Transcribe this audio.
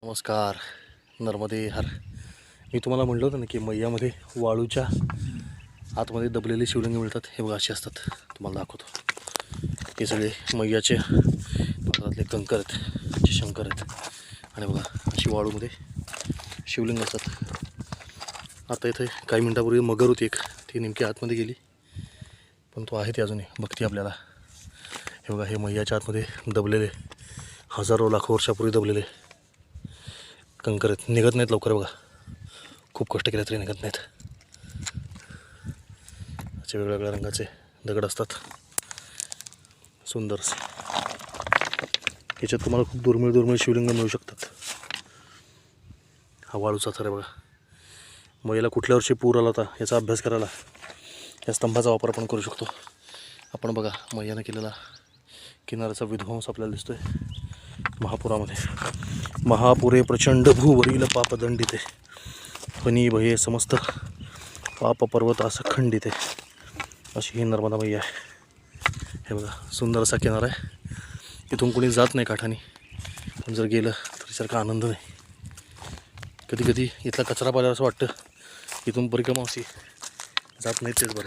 नमस्कार. नर्मदे हर. मी तुम्हाला म्हटलं होतं ना की मैयामध्ये वाळूच्या आतमध्ये दबलेले शिवलिंग मिळतात. हे बघा असे असतात. तुम्हाला दाखवतो. हे सगळे मैयाचे पात्रातले कंकर आहेत, जे शंकर आहेत. आणि बघा अशी वाळूमध्ये शिवलिंग असतात. आता इथे काही मिनटापूर्वी मगर होती एक, ती नेमकी आतमध्ये गेली, पण तो आहे ती अजूनही बघते आपल्याला. हे बघा हे मैयाच्या आतमध्ये दबलेले, हजारो लाखो वर्षापूर्वी दबलेले कंकर आहेत. निघत नाहीत लवकर. बघा खूप कष्ट केले तरी निघत नाहीत. असे वेगवेगळ्या रंगाचे दगड असतात, सुंदर. याच्यात तुम्हाला खूप दुर्मिळ शिवलिंग मिळू शकतात. हा वाळूचा थर आहे बघा. मैयाला कुठल्या वर्षी पूर आला होता याचा अभ्यास करायला या स्तंभाचा वापर आपण करू शकतो. आपण बघा मैयानं केलेला किनाऱ्याचा विध्वंस आपल्याला दिसतोय. महापुरामध्ये महापुरे प्रचंड भूवरील पापदंडिते फणी भये समस्त पाप पर्वतास खंडिते, अशी ही नर्मदा मैया आहे. हे बघा सुंदर असा किनारा आहे. इथून कोणी जात नाही काठाने, पण जर गेलं तर सारखा आनंद नाही. कधी कधी इथला कचरा पाहिल्यावर असं वाटतं इथून परिक्रमा अशी जात नाही, तेच बरं.